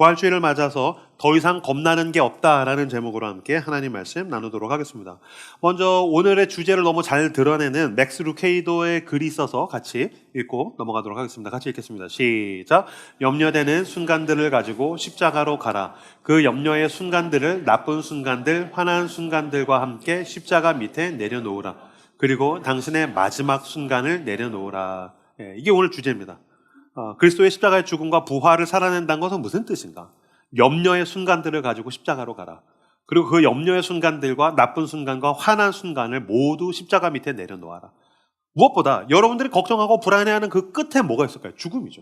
부활주의를 맞아서 더 이상 겁나는 게 없다라는 제목으로 함께 하나님 말씀 나누도록 하겠습니다. 먼저 오늘의 주제를 너무 잘 드러내는 맥스 루케이도의 글이 있어서 같이 읽고 넘어가도록 하겠습니다. 같이 읽겠습니다. 시작. 염려되는 순간들을 가지고 십자가로 가라. 그 염려의 순간들을 나쁜 순간들, 화난 순간들과 함께 십자가 밑에 내려놓으라. 그리고 당신의 마지막 순간을 내려놓으라. 이게 오늘 주제입니다. 그리스도의 십자가의 죽음과 부활을 살아낸다는 것은 무슨 뜻인가? 염려의 순간들을 가지고 십자가로 가라. 그리고 그 염려의 순간들과 나쁜 순간과 화난 순간을 모두 십자가 밑에 내려놓아라. 무엇보다 여러분들이 걱정하고 불안해하는 그 끝에 뭐가 있을까요? 죽음이죠.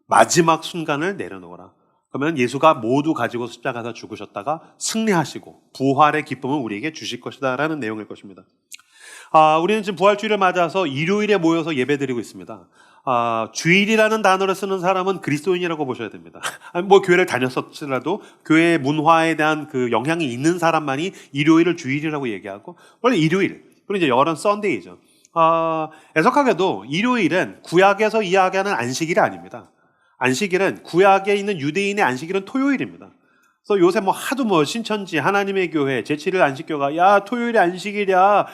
마지막 순간을 내려놓아라. 그러면 예수가 모두 가지고 십자가에서 죽으셨다가 승리하시고 부활의 기쁨을 우리에게 주실 것이다 라는 내용일 것입니다. 우리는 지금 부활주의를 맞아서 일요일에 모여서 예배드리고 있습니다. 주일이라는 단어를 쓰는 사람은 그리스도인이라고 보셔야 됩니다. 뭐 교회를 다녔었더라도 교회의 문화에 대한 그 영향이 있는 사람만이 일요일을 주일이라고 얘기하고, 원래 일요일, 그리고 이제 영어로는 썬데이죠. 애석하게도 일요일은 구약에서 이야기하는 안식일이 아닙니다. 안식일은 구약에 있는 유대인의 안식일은 토요일입니다. 그래서 요새 하도 신천지 하나님의 교회 제7일 안식교가 야 토요일이 안식일이야,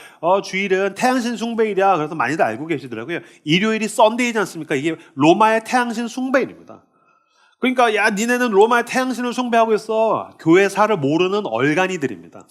주일은 태양신 숭배일이야. 그래서 많이들 알고 계시더라고요. 일요일이 썬데이지 않습니까? 이게 로마의 태양신 숭배일입니다. 그러니까 야 니네는 로마의 태양신을 숭배하고 있어. 교회사를 모르는 얼간이들입니다.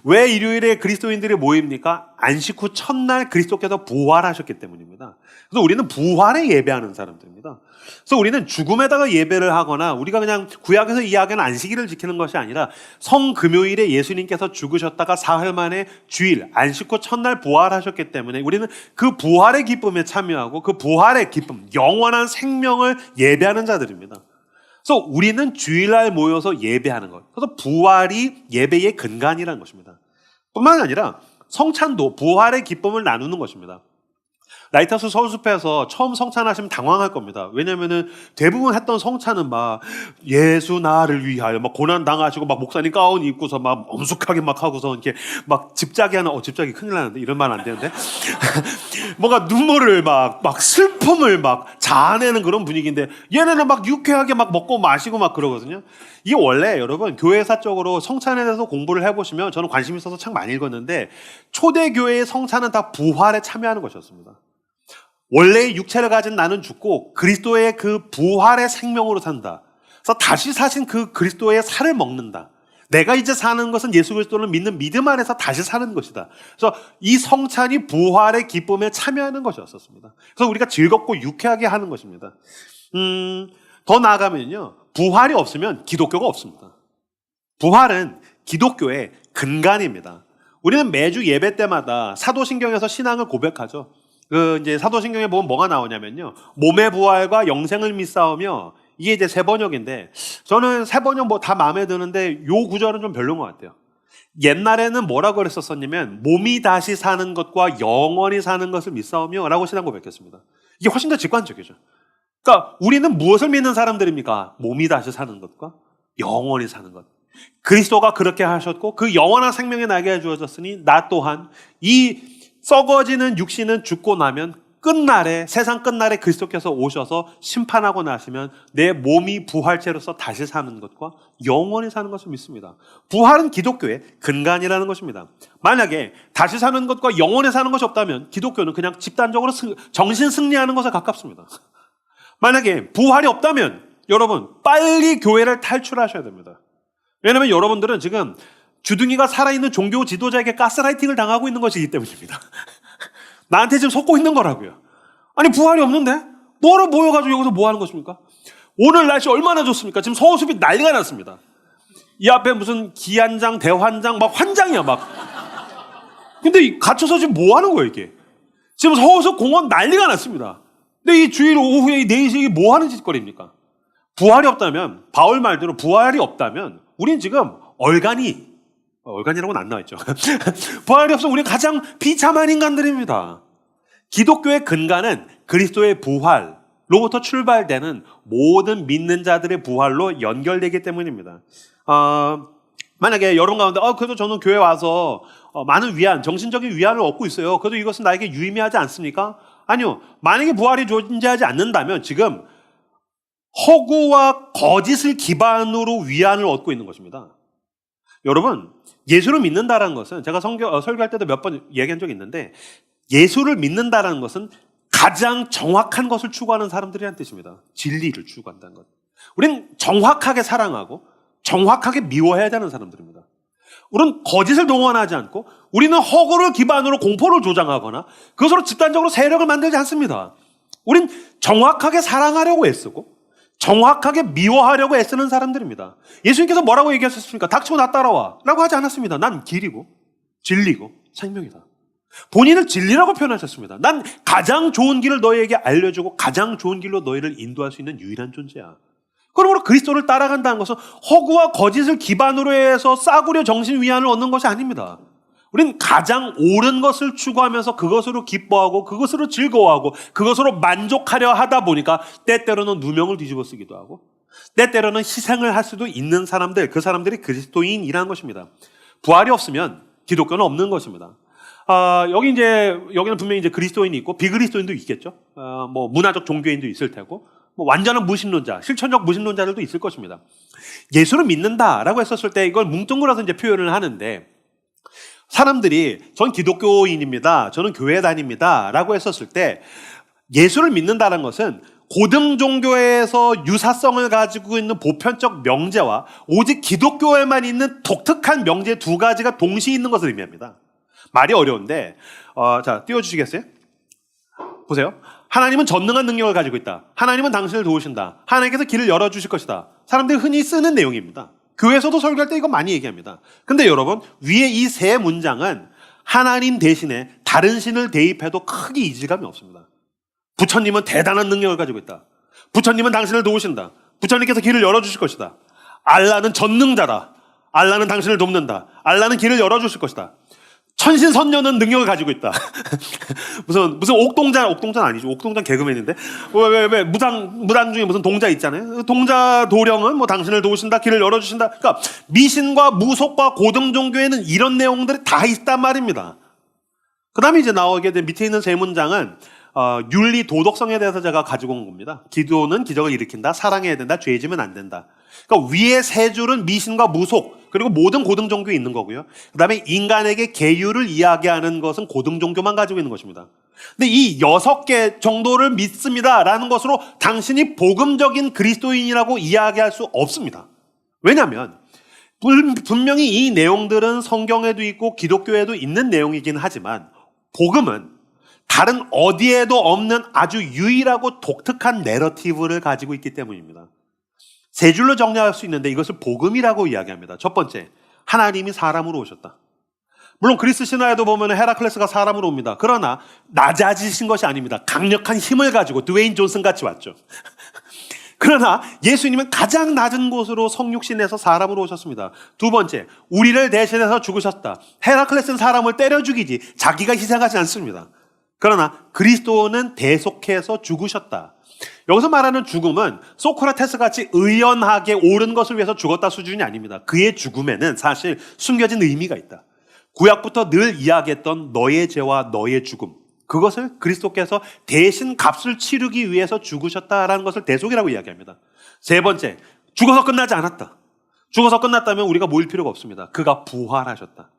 왜 일요일에 그리스도인들이 모입니까? 안식 후 첫날 그리스도께서 부활하셨기 때문입니다. 그래서 우리는 부활에 예배하는 사람들입니다. 그래서 우리는 죽음에다가 예배를 하거나 우리가 그냥 구약에서 이야기하는 안식일을 지키는 것이 아니라 성금요일에 예수님께서 죽으셨다가 사흘 만에 주일 안식 후 첫날 부활하셨기 때문에 우리는 그 부활의 기쁨에 참여하고 그 부활의 기쁨, 영원한 생명을 예배하는 자들입니다. 그래서 우리는 주일날 모여서 예배하는 것, 그래서 부활이 예배의 근간이라는 것입니다. 뿐만 아니라 성찬도 부활의 기쁨을 나누는 것입니다. 라이트하우스 서울숲에서 처음 성찬하시면 당황할 겁니다. 왜냐면은 대부분 했던 성찬은 예수 나를 위하여 고난 당하시고 목사님 가운 입고서 엄숙하게 하고서 이렇게 집자기 하는, 집자기 큰일 나는데 이런 말 안 되는데 뭔가 눈물을 슬픔을 자아내는 그런 분위기인데 얘네는 유쾌하게 먹고 마시고 그러거든요. 이게 원래 여러분 교회사적으로 성찬에 대해서 공부를 해보시면, 저는 관심 있어서 참 많이 읽었는데 초대교회의 성찬은 다 부활에 참여하는 것이었습니다. 원래의 육체를 가진 나는 죽고 그리스도의 그 부활의 생명으로 산다. 그래서 다시 사신 그 그리스도의 살을 먹는다. 내가 이제 사는 것은 예수 그리스도를 믿는 믿음 안에서 다시 사는 것이다. 그래서 이 성찬이 부활의 기쁨에 참여하는 것이었습니다. 그래서 우리가 즐겁고 유쾌하게 하는 것입니다. 더 나아가면요, 부활이 없으면 기독교가 없습니다. 부활은 기독교의 근간입니다. 우리는 매주 예배 때마다 사도신경에서 신앙을 고백하죠. 이제 사도신경에 보면 뭐가 나오냐면요, 몸의 부활과 영생을 믿사오며, 이게 이제 세 번역인데 저는 세 번역 다 마음에 드는데 요 구절은 좀 별로인 것 같아요. 옛날에는 뭐라고 그랬었냐면 몸이 다시 사는 것과 영원히 사는 것을 믿사오며 라고 신앙 고백했습니다. 이게 훨씬 더 직관적이죠. 그러니까 우리는 무엇을 믿는 사람들입니까? 몸이 다시 사는 것과 영원히 사는 것. 그리스도가 그렇게 하셨고 그 영원한 생명이 나에게 주어졌으니 나 또한 이 썩어지는 육신은 죽고 나면 끝날에, 세상 끝날에 그리스도께서 오셔서 심판하고 나시면 내 몸이 부활체로서 다시 사는 것과 영원히 사는 것을 믿습니다. 부활은 기독교의 근간이라는 것입니다. 만약에 다시 사는 것과 영원히 사는 것이 없다면 기독교는 그냥 집단적으로 정신 승리하는 것에 가깝습니다. 만약에 부활이 없다면 여러분 빨리 교회를 탈출하셔야 됩니다. 왜냐하면 여러분들은 지금 주둥이가 살아있는 종교 지도자에게 가스라이팅을 당하고 있는 것이기 때문입니다. 나한테 지금 속고 있는 거라고요. 아니 부활이 없는데 뭐로 모여가지고 여기서 뭐 하는 것입니까? 오늘 날씨 얼마나 좋습니까? 지금 서울숲이 난리가 났습니다. 이 앞에 무슨 기한장, 대환장, 환장이야 근데 갇혀서 지금 뭐 하는 거예요 이게? 지금 서울숲 공원 난리가 났습니다. 근데 이 주일 오후에 이 4시 이게 뭐 하는 짓거리입니까? 부활이 없다면, 바울 말대로 부활이 없다면 우린 지금 얼간이라고는 안 나와있죠. 부활이 없으면 우리는 가장 비참한 인간들입니다. 기독교의 근간은 그리스도의 부활로부터 출발되는 모든 믿는 자들의 부활로 연결되기 때문입니다. 만약에 여러분 가운데 그래도 저는 교회 와서 많은 위안, 정신적인 위안을 얻고 있어요. 그래도 이것은 나에게 유의미하지 않습니까? 아니요. 만약에 부활이 존재하지 않는다면 지금 허구와 거짓을 기반으로 위안을 얻고 있는 것입니다. 여러분, 예수를 믿는다는 것은 제가 설교할 때도 몇 번 얘기한 적이 있는데, 예수를 믿는다는 것은 가장 정확한 것을 추구하는 사람들이란 뜻입니다. 진리를 추구한다는 것. 우리는 정확하게 사랑하고 정확하게 미워해야 되는 사람들입니다. 우리는 거짓을 동원하지 않고, 우리는 허구를 기반으로 공포를 조장하거나 그것으로 집단적으로 세력을 만들지 않습니다. 우린 정확하게 사랑하려고 애쓰고 정확하게 미워하려고 애쓰는 사람들입니다. 예수님께서 뭐라고 얘기하셨습니까? 닥치고 나 따라와 라고 하지 않았습니다. 난 길이고 진리고 생명이다. 본인을 진리라고 표현하셨습니다. 난 가장 좋은 길을 너희에게 알려주고 가장 좋은 길로 너희를 인도할 수 있는 유일한 존재야. 그러므로 그리스도를 따라간다는 것은 허구와 거짓을 기반으로 해서 싸구려 정신 위안을 얻는 것이 아닙니다. 우린 가장 옳은 것을 추구하면서 그것으로 기뻐하고 그것으로 즐거워하고 그것으로 만족하려 하다 보니까 때때로는 누명을 뒤집어 쓰기도 하고 때때로는 희생을 할 수도 있는 사람들, 그 사람들이 그리스도인이라는 것입니다. 부활이 없으면 기독교는 없는 것입니다. 여기는 분명히 이제 그리스도인이 있고 비그리스도인도 있겠죠. 뭐 문화적 종교인도 있을 테고, 뭐 완전한 무신론자, 실천적 무신론자들도 있을 것입니다. 예수를 믿는다라고 했었을 때 이걸 뭉뚱그려서 이제 표현을 하는데, 사람들이 전 기독교인입니다, 저는 교회 다닙니다 라고 했었을 때, 예수를 믿는다는 것은 고등 종교에서 유사성을 가지고 있는 보편적 명제와 오직 기독교에만 있는 독특한 명제 두 가지가 동시에 있는 것을 의미합니다. 말이 어려운데, 자, 띄워주시겠어요? 보세요. 하나님은 전능한 능력을 가지고 있다. 하나님은 당신을 도우신다. 하나님께서 길을 열어주실 것이다. 사람들이 흔히 쓰는 내용입니다. 교회에서도 설교할 때 이거 많이 얘기합니다. 근데 여러분, 위에 이 세 문장은 하나님 대신에 다른 신을 대입해도 크게 이질감이 없습니다. 부처님은 대단한 능력을 가지고 있다. 부처님은 당신을 도우신다. 부처님께서 길을 열어주실 것이다. 알라는 전능자다. 알라는 당신을 돕는다. 알라는 길을 열어주실 것이다. 천신선녀는 능력을 가지고 있다. 무슨 옥동자는 아니죠. 옥동자는 개그맨인데. 왜 무당 중에 무슨 동자 있잖아요. 동자 도령은 뭐 당신을 도우신다, 길을 열어주신다. 그러니까 미신과 무속과 고등 종교에는 이런 내용들이 다 있단 말입니다. 그 다음에 이제 나오게 된 밑에 있는 세 문장은 윤리 도덕성에 대해서 제가 가지고 온 겁니다. 기도는 기적을 일으킨다, 사랑해야 된다, 죄지면 안 된다. 그러니까 위에 세 줄은 미신과 무속, 그리고 모든 고등 종교에 있는 거고요. 그 다음에 인간에게 계율을 이야기하는 것은 고등 종교만 가지고 있는 것입니다. 근데 이 6개 정도를 믿습니다라는 것으로 당신이 복음적인 그리스도인이라고 이야기할 수 없습니다. 왜냐하면 분명히 이 내용들은 성경에도 있고 기독교에도 있는 내용이긴 하지만, 복음은 다른 어디에도 없는 아주 유일하고 독특한 내러티브를 가지고 있기 때문입니다. 세 줄로 정리할 수 있는데 이것을 복음이라고 이야기합니다. 첫 번째, 하나님이 사람으로 오셨다. 물론 그리스 신화에도 보면 헤라클레스가 사람으로 옵니다. 그러나 낮아지신 것이 아닙니다. 강력한 힘을 가지고 드웨인 존슨 같이 왔죠. 그러나 예수님은 가장 낮은 곳으로 성육신에서 사람으로 오셨습니다. 두 번째, 우리를 대신해서 죽으셨다. 헤라클레스는 사람을 때려 죽이지 자기가 희생하지 않습니다. 그러나 그리스도는 대속해서 죽으셨다. 여기서 말하는 죽음은 소크라테스 같이 의연하게 옳은 것을 위해서 죽었다 수준이 아닙니다. 그의 죽음에는 사실 숨겨진 의미가 있다. 구약부터 늘 이야기했던 너의 죄와 너의 죽음, 그것을 그리스도께서 대신 값을 치르기 위해서 죽으셨다라는 것을 대속이라고 이야기합니다. 세 번째, 죽어서 끝나지 않았다. 죽어서 끝났다면 우리가 모일 필요가 없습니다. 그가 부활하셨다.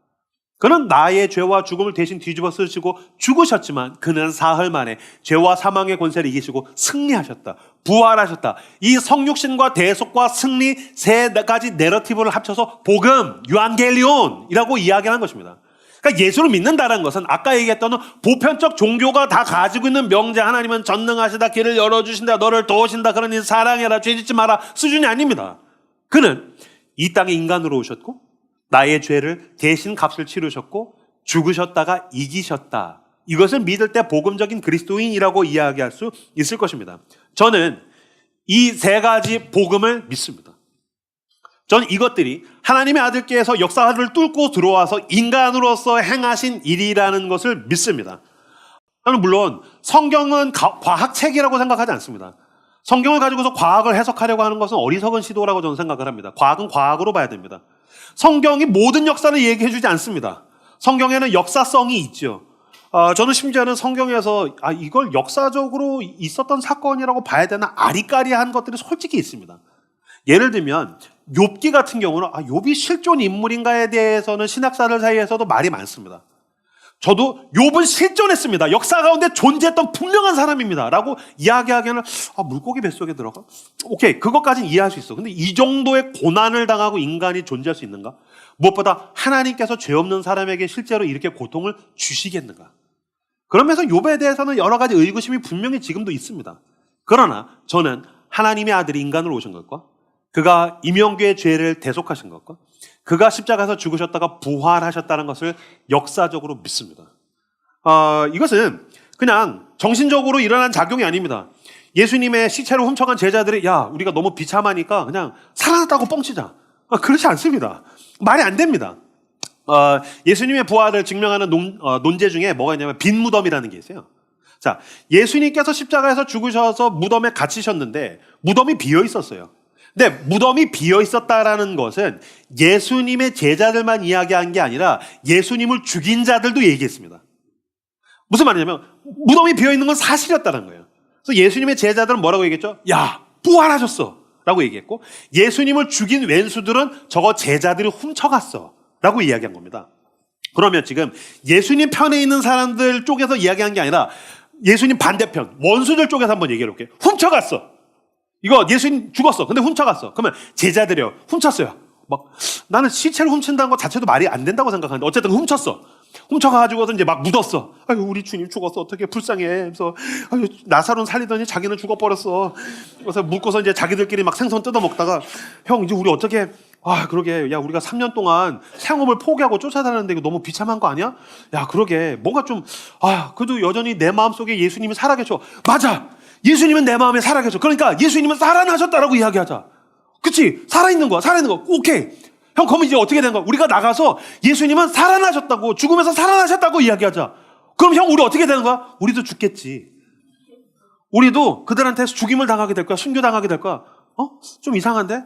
그는 나의 죄와 죽음을 대신 뒤집어 쓰시고 죽으셨지만 그는 사흘 만에 죄와 사망의 권세를 이기시고 승리하셨다. 부활하셨다. 이 성육신과 대속과 승리 세 가지 내러티브를 합쳐서 복음, 유안겔리온이라고 이야기하는 것입니다. 그러니까 예수를 믿는다는 것은 아까 얘기했던 보편적 종교가 다 가지고 있는 명제, 하나님은 전능하시다, 길을 열어주신다, 너를 도우신다, 그러니 사랑해라, 죄짓지 마라 수준이 아닙니다. 그는 이 땅에 인간으로 오셨고 나의 죄를 대신 값을 치르셨고 죽으셨다가 이기셨다. 이것을 믿을 때 복음적인 그리스도인이라고 이야기할 수 있을 것입니다. 저는 이 세 가지 복음을 믿습니다. 저는 이것들이 하나님의 아들께서 역사를 뚫고 들어와서 인간으로서 행하신 일이라는 것을 믿습니다. 저는 물론 성경은 과학책이라고 생각하지 않습니다. 성경을 가지고서 과학을 해석하려고 하는 것은 어리석은 시도라고 저는 생각을 합니다. 과학은 과학으로 봐야 됩니다. 성경이 모든 역사를 얘기해 주지 않습니다. 성경에는 역사성이 있죠. 저는 심지어는 성경에서 이걸 역사적으로 있었던 사건이라고 봐야 되나 아리까리한 것들이 솔직히 있습니다. 예를 들면 욥기 같은 경우는 욥이 실존 인물인가에 대해서는 신학사들 사이에서도 말이 많습니다. 저도 욥은 실존했습니다. 역사 가운데 존재했던 분명한 사람입니다. 라고 이야기하기에는 물고기 뱃속에 들어가? 오케이, 그것까지는 이해할 수 있어. 근데 이 정도의 고난을 당하고 인간이 존재할 수 있는가? 무엇보다 하나님께서 죄 없는 사람에게 실제로 이렇게 고통을 주시겠는가? 그러면서 욥에 대해서는 여러 가지 의구심이 분명히 지금도 있습니다. 그러나 저는 하나님의 아들이 인간으로 오신 것과 그가 임영규의 죄를 대속하신 것과 그가 십자가에서 죽으셨다가 부활하셨다는 것을 역사적으로 믿습니다. 이것은 그냥 정신적으로 일어난 작용이 아닙니다. 예수님의 시체를 훔쳐간 제자들이 우리가 너무 비참하니까 그냥 살아났다고 뻥치자. 그렇지 않습니다. 말이 안 됩니다. 예수님의 부활을 증명하는 논제 중에 뭐가 있냐면 빈 무덤이라는 게 있어요. 자, 예수님께서 십자가에서 죽으셔서 무덤에 갇히셨는데 무덤이 비어 있었어요. 근데 무덤이 비어 있었다라는 것은 예수님의 제자들만 이야기한 게 아니라 예수님을 죽인 자들도 얘기했습니다. 무슨 말이냐면 무덤이 비어 있는 건 사실이었다는 거예요. 그래서 예수님의 제자들은 뭐라고 얘기했죠? 부활하셨어 라고 얘기했고, 예수님을 죽인 왼수들은 저거 제자들이 훔쳐갔어 라고 이야기한 겁니다. 그러면 지금 예수님 편에 있는 사람들 쪽에서 이야기한 게 아니라 예수님 반대편 원수들 쪽에서 한번 얘기해 볼게요. 훔쳐갔어. 이거 예수님 죽었어. 근데 훔쳐갔어. 그러면 제자들이요. 훔쳤어요. 나는 시체를 훔친다는 것 자체도 말이 안 된다고 생각하는데 어쨌든 훔쳤어. 훔쳐가지고서 이제 막 묻었어. 우리 주님 죽었어. 어떻게 불쌍해. 그래서 나사로는 살리더니 자기는 죽어버렸어. 그래서 묻고서 이제 자기들끼리 막 생선 뜯어먹다가 형 이제 우리 어떻게 그러게. 우리가 3년 동안 생업을 포기하고 쫓아다녔는데 이거 너무 비참한 거 아니야? 그러게. 뭔가 좀 그래도 여전히 내 마음속에 예수님이 살아계셔. 맞아. 예수님은 내 마음에 살아계셔. 그러니까 예수님은 살아나셨다라고 이야기하자. 그치? 살아있는 거야. 오케이. 형, 그럼 이제 어떻게 된 거야? 우리가 나가서 예수님은 살아나셨다고, 죽음에서 살아나셨다고 이야기하자. 그럼 형, 우리 어떻게 되는 거야? 우리도 죽겠지. 우리도 그들한테 죽임을 당하게 될 거야. 순교당하게 될 거야. 좀 이상한데?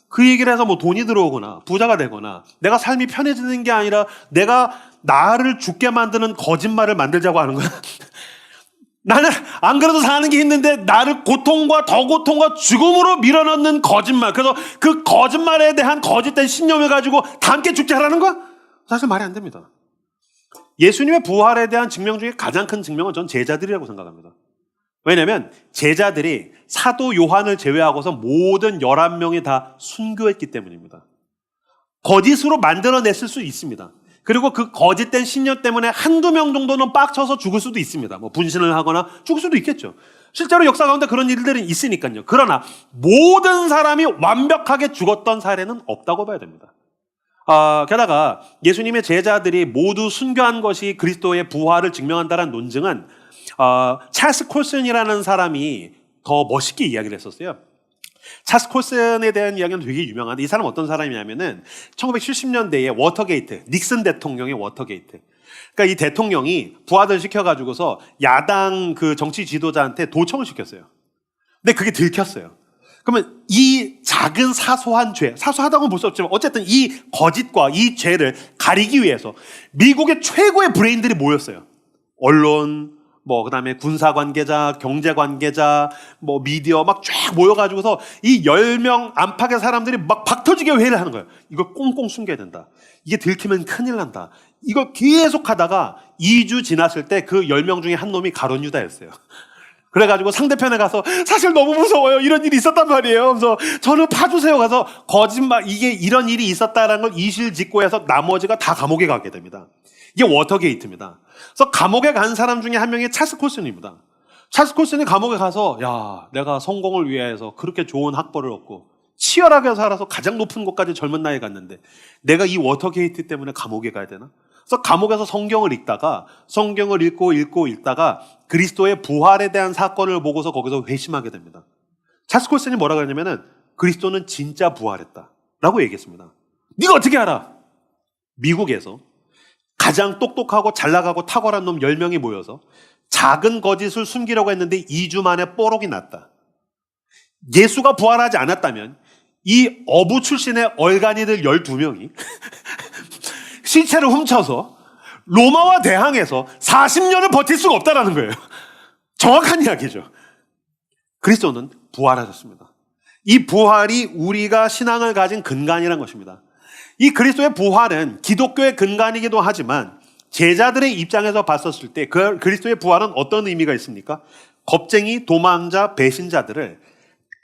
그 얘기를 해서 돈이 들어오거나 부자가 되거나 내가 삶이 편해지는 게 아니라 내가 나를 죽게 만드는 거짓말을 만들자고 하는 거야. 나는 안 그래도 사는 게 힘든데 나를 고통과 더 고통과 죽음으로 밀어넣는 거짓말. 그래서 그 거짓말에 대한 거짓된 신념을 가지고 다 함께 죽게 하라는 거야? 사실 말이 안 됩니다. 예수님의 부활에 대한 증명 중에 가장 큰 증명은 전 제자들이라고 생각합니다. 왜냐하면 제자들이 사도 요한을 제외하고서 모든 11명이 다 순교했기 때문입니다. 거짓으로 만들어냈을 수 있습니다. 그리고 그 거짓된 신념 때문에 한두 명 정도는 빡쳐서 죽을 수도 있습니다. 분신을 하거나 죽을 수도 있겠죠. 실제로 역사 가운데 그런 일들은 있으니까요. 그러나 모든 사람이 완벽하게 죽었던 사례는 없다고 봐야 됩니다. 게다가 예수님의 제자들이 모두 순교한 것이 그리스도의 부활을 증명한다는 논증은 찰스 콜슨이라는 사람이 더 멋있게 이야기를 했었어요. 찰스 콜슨에 대한 이야기는 되게 유명한데 이 사람 어떤 사람이냐면은 1970년대에 워터게이트, 닉슨 대통령의 워터게이트. 그러니까 이 대통령이 부하들 시켜가지고서 야당 그 정치 지도자한테 도청을 시켰어요. 근데 그게 들켰어요. 그러면 이 작은 사소한 죄, 사소하다고는 볼 수 없지만 어쨌든 이 거짓과 이 죄를 가리기 위해서 미국의 최고의 브레인들이 모였어요. 언론, 그다음에 군사 관계자, 경제 관계자, 미디어 막 쫙 모여가지고서 이 10명 안팎의 사람들이 막 박터지게 회의를 하는 거예요. 이걸 꽁꽁 숨겨야 된다. 이게 들키면 큰일 난다. 이걸 계속 하다가 2주 지났을 때 그 10명 중에 한 놈이 가룟 유다였어요. 그래가지고 상대편에 가서 사실 너무 무서워요. 이런 일이 있었단 말이에요. 그래서 저는 봐주세요. 가서 거짓말, 이게 이런 일이 있었다라는 걸 이실직고해서 나머지가 다 감옥에 가게 됩니다. 이게 워터게이트입니다. 그래서 감옥에 간 사람 중에 한 명이 찰스 콜슨입니다. 찰스 콜슨이 감옥에 가서 내가 성공을 위해서 그렇게 좋은 학벌을 얻고 치열하게 살아서 가장 높은 곳까지 젊은 나이에 갔는데 내가 이 워터게이트 때문에 감옥에 가야 되나? 그래서 감옥에서 성경을 읽다가 그리스도의 부활에 대한 사건을 보고서 거기서 회심하게 됩니다. 찰스 콜슨이 뭐라고 했냐면은 그리스도는 진짜 부활했다 라고 얘기했습니다. 네가 어떻게 알아? 미국에서 가장 똑똑하고 잘나가고 탁월한 놈 10명이 모여서 작은 거짓을 숨기려고 했는데 2주 만에 뽀록이 났다. 예수가 부활하지 않았다면 이 어부 출신의 얼간이들 12명이 시체를 훔쳐서 로마와 대항해서 40년을 버틸 수가 없다라는 거예요. 정확한 이야기죠. 그리스도는 부활하셨습니다. 이 부활이 우리가 신앙을 가진 근간이라는 것입니다. 이 그리스도의 부활은 기독교의 근간이기도 하지만 제자들의 입장에서 봤었을 때 그 그리스도의 부활은 어떤 의미가 있습니까? 겁쟁이, 도망자, 배신자들을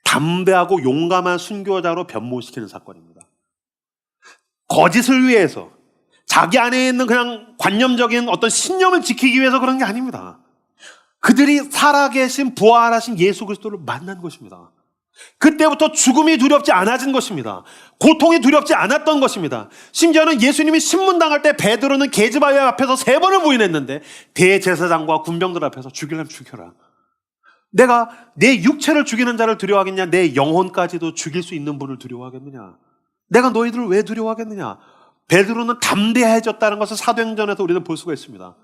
담대하고 용감한 순교자로 변모시키는 사건입니다. 거짓을 위해서 자기 안에 있는 그냥 관념적인 어떤 신념을 지키기 위해서 그런 게 아닙니다. 그들이 살아계신 부활하신 예수 그리스도를 만난 것입니다. 그때부터 죽음이 두렵지 않아진 것입니다. 고통이 두렵지 않았던 것입니다. 심지어는 예수님이 신문당할 때 베드로는 계집아이 앞에서 3번을 부인했는데 대제사장과 군병들 앞에서 죽이려면 죽여라. 내가 내 육체를 죽이는 자를 두려워하겠냐? 내 영혼까지도 죽일 수 있는 분을 두려워하겠느냐? 내가 너희들을 왜 두려워하겠느냐? 베드로는 담대해졌다는 것을 사도행전에서 우리는 볼 수가 있습니다.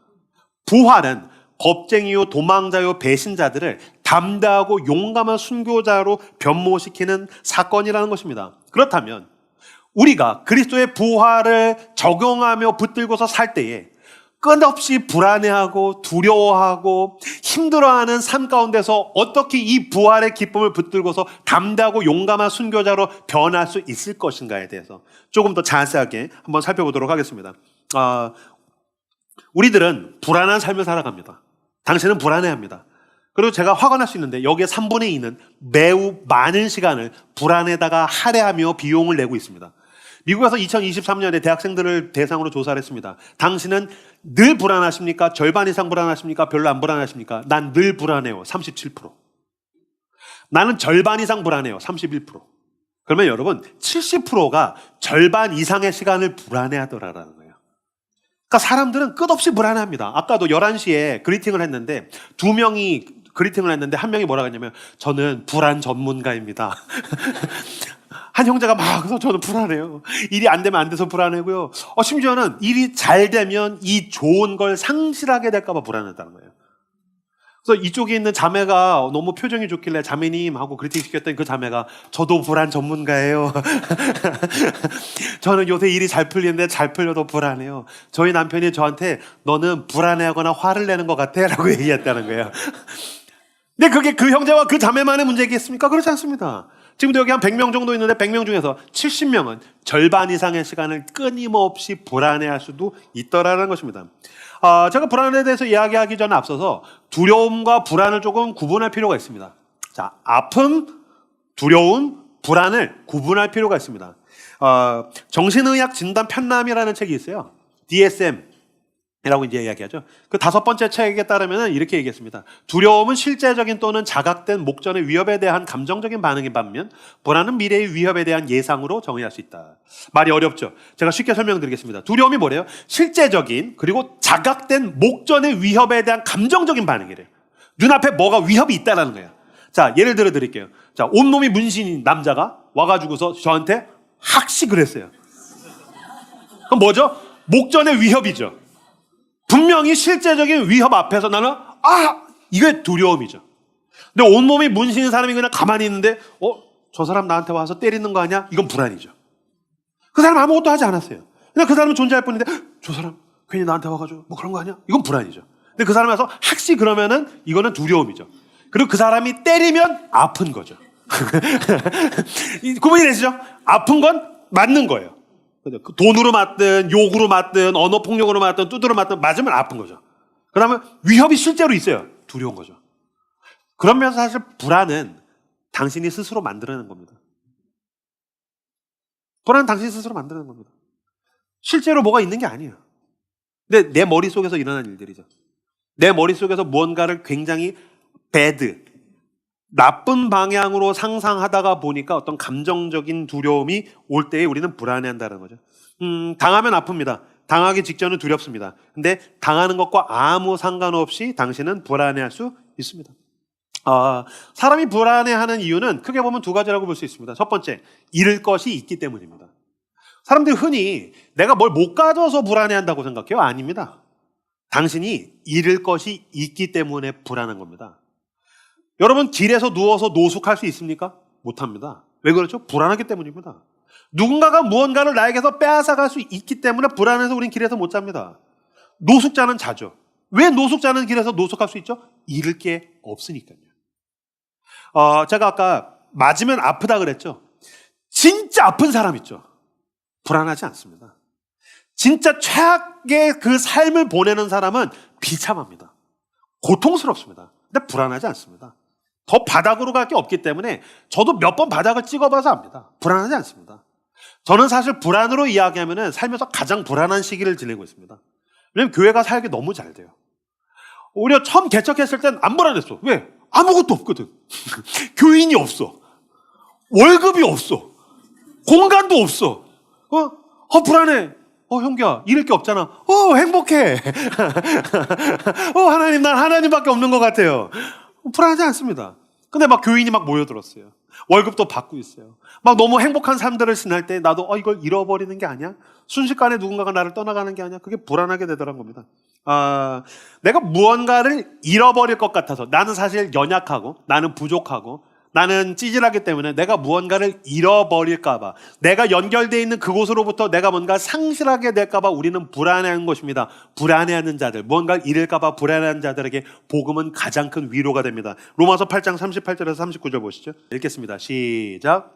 부활은 겁쟁이요, 도망자요, 배신자들을 담대하고 용감한 순교자로 변모시키는 사건이라는 것입니다. 그렇다면 우리가 그리스도의 부활을 적용하며 붙들고서 살 때에 끝없이 불안해하고 두려워하고 힘들어하는 삶 가운데서 어떻게 이 부활의 기쁨을 붙들고서 담대하고 용감한 순교자로 변할 수 있을 것인가에 대해서 조금 더 자세하게 한번 살펴보도록 하겠습니다. 우리들은 불안한 삶을 살아갑니다. 당신은 불안해합니다. 그리고 제가 화가 날 수 있는데 여기에 3분의 2는 매우 많은 시간을 불안에다가 할애하며 비용을 내고 있습니다. 미국에서 2023년에 대학생들을 대상으로 조사를 했습니다. 당신은 늘 불안하십니까? 절반 이상 불안하십니까? 별로 안 불안하십니까? 난 늘 불안해요. 37%. 나는 절반 이상 불안해요. 31%. 그러면 여러분 70%가 절반 이상의 시간을 불안해하더라라는 거예요. 그러니까 사람들은 끝없이 불안해합니다. 아까도 11시에 그리팅을 했는데 2명이 그리팅을 했는데 한 명이 뭐라고 했냐면 저는 불안 전문가입니다. 한 형제가 막 그래서 저는 불안해요. 일이 안 되면 안 돼서 불안해고요. 심지어는 일이 잘 되면 이 좋은 걸 상실하게 될까 봐 불안하다는 거예요. 그래서 이쪽에 있는 자매가 너무 표정이 좋길래 자매님 하고 그리팅 시켰더니 그 자매가 저도 불안 전문가예요. 저는 요새 일이 잘 풀리는데 잘 풀려도 불안해요. 저희 남편이 저한테 너는 불안해하거나 화를 내는 것 같아 라고 얘기했다는 거예요. 근데 그게 그 형제와 그 자매만의 문제겠습니까? 그렇지 않습니다. 지금도 여기 한 100명 정도 있는데 100명 중에서 70명은 절반 이상의 시간을 끊임없이 불안해할 수도 있더라는 것입니다. 제가 불안에 대해서 이야기하기 전에 앞서서 두려움과 불안을 조금 구분할 필요가 있습니다. 자, 아픔, 두려움, 불안을 구분할 필요가 있습니다. 정신의학 진단 편람이라는 책이 있어요. DSM이라고 이제 이야기하죠. 그 5번째 책에 따르면 이렇게 얘기했습니다. 두려움은 실제적인 또는 자각된 목전의 위협에 대한 감정적인 반응인 반면 불안은 미래의 위협에 대한 예상으로 정의할 수 있다. 말이 어렵죠. 제가 쉽게 설명드리겠습니다. 두려움이 뭐래요? 실제적인 그리고 자각된 목전의 위협에 대한 감정적인 반응이래요. 눈앞에 뭐가 위협이 있다는 거예요. 자, 예를 들어 드릴게요. 자, 온몸이 문신인 남자가 와가지고서 저한테 학식을 했어요. 그럼 뭐죠? 목전의 위협이죠. 분명히 실제적인 위협 앞에서 나는 이게 두려움이죠. 근데 온몸이 문신인 사람이 그냥 가만히 있는데 저 사람 나한테 와서 때리는 거 아니야? 이건 불안이죠. 그 사람 아무것도 하지 않았어요. 그냥 그 사람은 존재할 뿐인데 저 사람 괜히 나한테 와가지고 뭐 그런 거 아니야? 이건 불안이죠. 근데 그 사람이 와서 학시 그러면은 이거는 두려움이죠. 그리고 그 사람이 때리면 아픈 거죠. 구분이 되시죠? 아픈 건 맞는 거예요. 돈으로 맞든 욕으로 맞든 언어폭력으로 맞든 두드러 맞든 맞으면 아픈 거죠. 그러면 위협이 실제로 있어요. 두려운 거죠. 그러면서 사실 불안은 당신이 스스로 만들어내는 겁니다. 불안은 당신이 스스로 만들어내는 겁니다. 실제로 뭐가 있는 게 아니에요. 근데 내 머릿속에서 일어난 일들이죠. 내 머릿속에서 무언가를 굉장히 나쁜 방향으로 상상하다가 보니까 어떤 감정적인 두려움이 올 때에 우리는 불안해한다는 거죠. 당하면 아픕니다. 당하기 직전은 두렵습니다. 근데 당하는 것과 아무 상관없이 당신은 불안해할 수 있습니다. 사람이 불안해하는 이유는 크게 보면 2가지라고 볼 수 있습니다. 첫 번째, 잃을 것이 있기 때문입니다. 사람들이 흔히 내가 뭘 못 가져서 불안해한다고 생각해요? 아닙니다. 당신이 잃을 것이 있기 때문에 불안한 겁니다. 여러분 길에서 누워서 노숙할 수 있습니까? 못합니다. 왜 그렇죠? 불안하기 때문입니다. 누군가가 무언가를 나에게서 빼앗아갈 수 있기 때문에 불안해서 우린 길에서 못 잡니다. 노숙자는 자죠. 왜 노숙자는 길에서 노숙할 수 있죠? 잃을 게 없으니까요. 제가 아까 맞으면 아프다 그랬죠? 진짜 아픈 사람 있죠? 불안하지 않습니다. 진짜 최악의 그 삶을 보내는 사람은 비참합니다. 고통스럽습니다. 근데 불안하지 않습니다. 더 바닥으로 갈 게 없기 때문에 저도 몇 번 바닥을 찍어봐서 압니다. 불안하지 않습니다. 저는 사실 불안으로 이야기하면 살면서 가장 불안한 시기를 지내고 있습니다. 왜냐면 교회가 살기 너무 잘 돼요. 오히려 처음 개척했을 땐 안 불안했어. 왜? 아무것도 없거든. 교인이 없어. 월급이 없어. 공간도 없어. 불안해. 형규야, 잃을 게 없잖아. 행복해. 하나님, 난 하나님밖에 없는 것 같아요. 불안하지 않습니다. 근데 막 교인이 막 모여들었어요. 월급도 받고 있어요. 막 너무 행복한 삶들을 지날 때 나도 이걸 잃어버리는 게 아니야? 순식간에 누군가가 나를 떠나가는 게 아니야? 그게 불안하게 되더란 겁니다. 내가 무언가를 잃어버릴 것 같아서, 나는 사실 연약하고 나는 부족하고 나는 찌질하기 때문에 내가 무언가를 잃어버릴까봐, 내가 연결되어 있는 그곳으로부터 내가 뭔가 상실하게 될까봐 우리는 불안해하는 것입니다. 불안해하는 자들, 무언가를 잃을까봐 불안해하는 자들에게 복음은 가장 큰 위로가 됩니다. 로마서 8장 38절에서 39절 보시죠. 읽겠습니다. 시작.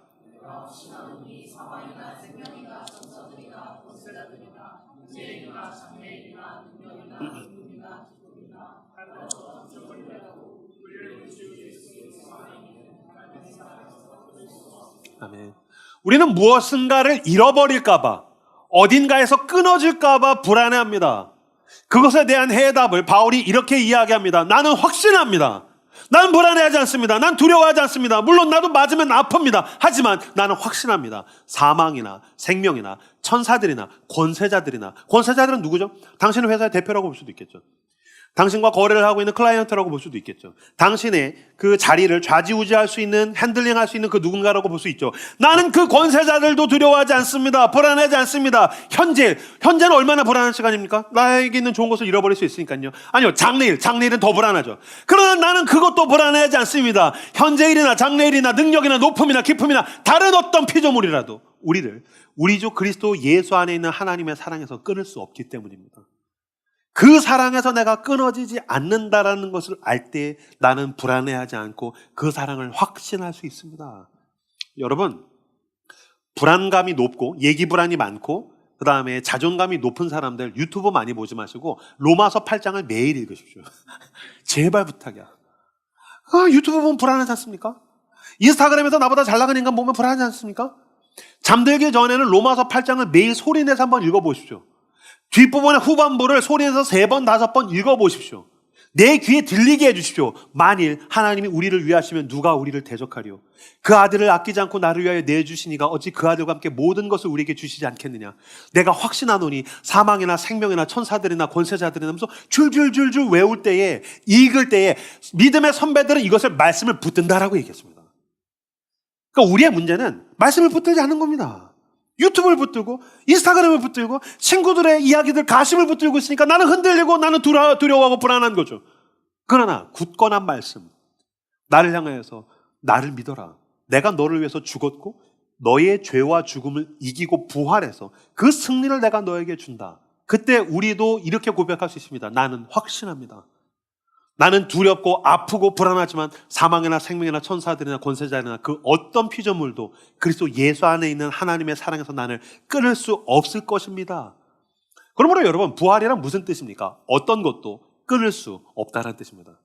아멘. 우리는 무엇인가를 잃어버릴까봐, 어딘가에서 끊어질까봐 불안해합니다. 그것에 대한 해답을 바울이 이렇게 이야기합니다. 나는 확신합니다. 난 불안해하지 않습니다. 난 두려워하지 않습니다. 물론 나도 맞으면 아픕니다. 하지만 나는 확신합니다. 사망이나 생명이나 천사들이나 권세자들은 누구죠? 당신의 회사의 대표라고 볼 수도 있겠죠. 당신과 거래를 하고 있는 클라이언트라고 볼 수도 있겠죠. 당신의 그 자리를 좌지우지할 수 있는, 핸들링할 수 있는 그 누군가라고 볼 수 있죠. 나는 그 권세자들도 두려워하지 않습니다. 불안하지 않습니다. 현재는 얼마나 불안한 시간입니까? 나에게 있는 좋은 것을 잃어버릴 수 있으니까요. 아니요, 장래일은 더 불안하죠. 그러나 나는 그것도 불안해하지 않습니다. 현재일이나 장래일이나 능력이나 높음이나 기쁨이나 다른 어떤 피조물이라도 우리 주 그리스도 예수 안에 있는 하나님의 사랑에서 끊을 수 없기 때문입니다. 그 사랑에서 내가 끊어지지 않는다라는 것을 알 때 나는 불안해하지 않고 그 사랑을 확신할 수 있습니다. 여러분, 불안감이 높고 얘기 불안이 많고 그 다음에 자존감이 높은 사람들 유튜브 많이 보지 마시고 로마서 8장을 매일 읽으십시오. 제발 부탁이야. 유튜브 보면 불안하지 않습니까? 인스타그램에서 나보다 잘 나가는 인간 보면 불안하지 않습니까? 잠들기 전에는 로마서 8장을 매일 소리내서 한번 읽어보십시오. 뒷부분의 후반부를 소리내서 3번, 5번 읽어보십시오. 내 귀에 들리게 해주십시오. 만일 하나님이 우리를 위하시면 누가 우리를 대적하리요? 그 아들을 아끼지 않고 나를 위하여 내주시니가 어찌 그 아들과 함께 모든 것을 우리에게 주시지 않겠느냐? 내가 확신하노니 사망이나 생명이나 천사들이나 권세자들이나 하면서 줄줄줄줄 외울 때에, 읽을 때에 믿음의 선배들은 이것을 말씀을 붙든다라고 얘기했습니다. 그러니까 우리의 문제는 말씀을 붙들지 않는 겁니다. 유튜브를 붙들고 인스타그램을 붙들고 친구들의 이야기들 가심을 붙들고 있으니까 나는 흔들리고 나는 두려워하고 불안한 거죠. 그러나 굳건한 말씀, 나를 향하여서 나를 믿어라. 내가 너를 위해서 죽었고 너의 죄와 죽음을 이기고 부활해서 그 승리를 내가 너에게 준다. 그때 우리도 이렇게 고백할 수 있습니다. 나는 확신합니다. 나는 두렵고 아프고 불안하지만 사망이나 생명이나 천사들이나 권세자들이나 그 어떤 피조물도 그리스도 예수 안에 있는 하나님의 사랑에서 나를 끊을 수 없을 것입니다. 그러므로 여러분, 부활이란 무슨 뜻입니까? 어떤 것도 끊을 수 없다는 뜻입니다.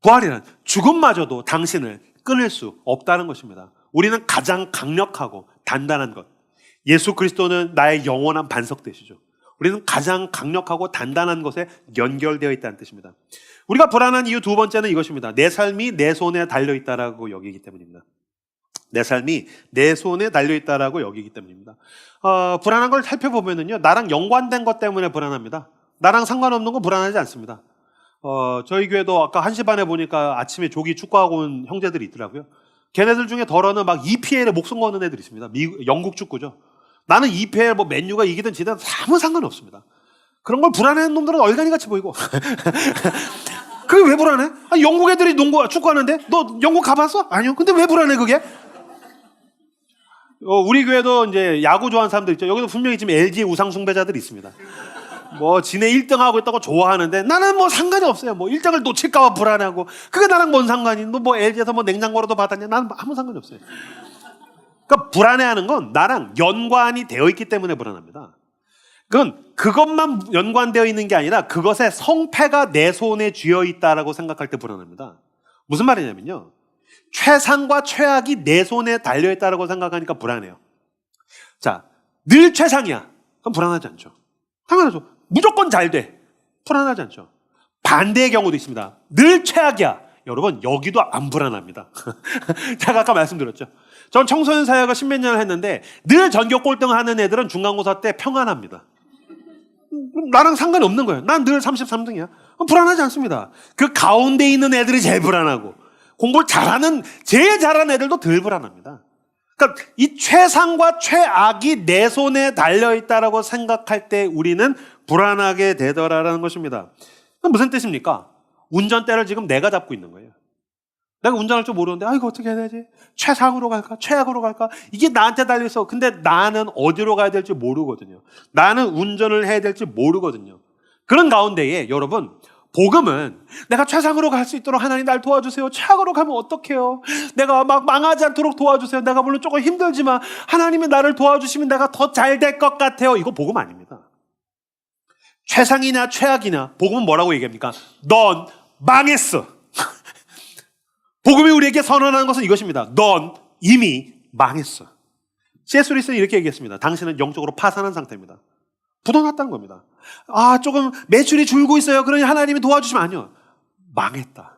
부활이란 죽음마저도 당신을 끊을 수 없다는 것입니다. 우리는 가장 강력하고 단단한 것, 예수 그리스도는 나의 영원한 반석되시죠. 우리는 가장 강력하고 단단한 것에 연결되어 있다는 뜻입니다. 우리가 불안한 이유 두 번째는 이것입니다. 내 삶이 내 손에 달려있다라고 여기기 때문입니다. 내 삶이 내 손에 달려있다라고 여기기 때문입니다. 불안한 걸 살펴보면요, 나랑 연관된 것 때문에 불안합니다. 나랑 상관없는 건 불안하지 않습니다. 저희 교회도 아까 1시 반에 보니까 아침에 조기 축구하고 온 형제들이 있더라고요. 걔네들 중에 덜어는 막 EPL에 목숨 거는 애들이 있습니다. 영국 축구죠. 나는 EPL 맨유가 이기든 지든 아무 상관없습니다. 그런 걸 불안해하는 놈들은 얼간이 같이 보이고. 그게 왜 불안해? 영국 애들이 축구하는데 너 영국 가봤어? 아니요. 근데 왜 불안해 그게? 우리 교회도 이제 야구 좋아하는 사람들 있죠. 여기도 분명히 지금 LG의 우상 숭배자들이 있습니다. 뭐 지네 1등하고 있다고 좋아하는데 나는 뭐 상관이 없어요. 뭐 1등을 놓칠까 봐 불안하고 그게 나랑 뭔 상관이? 너 뭐 LG에서 뭐 냉장고라도 받았냐? 나는 아무 상관이 없어요. 그러니까 불안해하는 건 나랑 연관이 되어 있기 때문에 불안합니다. 그건 그것만 연관되어 있는 게 아니라 그것의 성패가 내 손에 쥐어 있다라고 생각할 때 불안합니다. 무슨 말이냐면요. 최상과 최악이 내 손에 달려 있다라고 생각하니까 불안해요. 자, 늘 최상이야. 그럼 불안하지 않죠. 당연하죠. 무조건 잘 돼. 불안하지 않죠. 반대의 경우도 있습니다. 늘 최악이야. 여러분, 여기도 안 불안합니다. 제가 아까 말씀드렸죠. 전 청소년 사역을 십몇 년을 했는데 늘 전교 꼴등 하는 애들은 중간고사 때 평안합니다. 나랑 상관이 없는 거예요. 난 늘 33등이야. 불안하지 않습니다. 그 가운데 있는 애들이 제일 불안하고 공부를 제일 잘하는 애들도 덜 불안합니다. 그러니까 이 최상과 최악이 내 손에 달려있다라고 생각할 때 우리는 불안하게 되더라라는 것입니다. 무슨 뜻입니까? 운전대를 지금 내가 잡고 있는 거예요. 내가 운전할 줄 모르는데 이거 어떻게 해야 되지? 최상으로 갈까? 최악으로 갈까? 이게 나한테 달려있어. 근데 나는 어디로 가야 될지 모르거든요. 나는 운전을 해야 될지 모르거든요. 그런 가운데에 여러분, 복음은 내가 최상으로 갈 수 있도록 하나님 날 도와주세요. 최악으로 가면 어떡해요? 내가 막 망하지 않도록 도와주세요. 내가 물론 조금 힘들지만 하나님이 나를 도와주시면 내가 더 잘 될 것 같아요. 이거 복음 아닙니다. 최상이냐 최악이냐 복음은 뭐라고 얘기합니까? 넌 망했어. 복음이 우리에게 선언하는 것은 이것입니다. 넌 이미 망했어. C.S. 루이스는 이렇게 얘기했습니다. 당신은 영적으로 파산한 상태입니다. 부도났다는 겁니다. 조금 매출이 줄고 있어요. 그러니 하나님이 도와주시면 아니요. 망했다.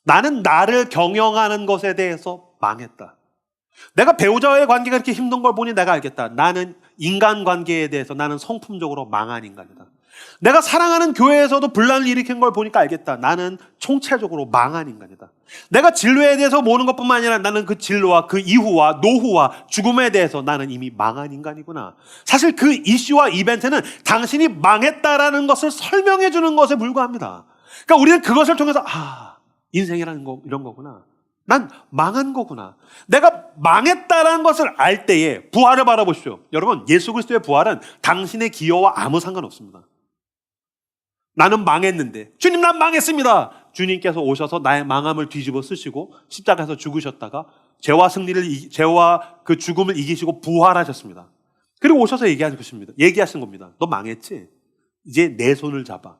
나는 나를 경영하는 것에 대해서 망했다. 내가 배우자와의 관계가 이렇게 힘든 걸 보니 내가 알겠다. 나는 인간관계에 대해서 나는 성품적으로 망한 인간이다. 내가 사랑하는 교회에서도 분란을 일으킨 걸 보니까 알겠다. 나는 총체적으로 망한 인간이다. 내가 진로에 대해서 모르는 것뿐만 아니라 나는 그 진로와 그 이후와 노후와 죽음에 대해서 나는 이미 망한 인간이구나. 사실 그 이슈와 이벤트는 당신이 망했다라는 것을 설명해 주는 것에 불과합니다. 그러니까 우리는 그것을 통해서 인생이라는 거 이런 거구나. 난 망한 거구나. 내가 망했다라는 것을 알 때에 부활을 바라보십시오. 여러분, 예수 그리스도의 부활은 당신의 기여와 아무 상관없습니다. 나는 망했는데 주님 난 망했습니다. 주님께서 오셔서 나의 망함을 뒤집어 쓰시고 십자가에서 죽으셨다가 죄와 그 죽음을 이기시고 부활하셨습니다. 그리고 오셔서 얘기하신 겁니다. 너 망했지? 이제 내 손을 잡아.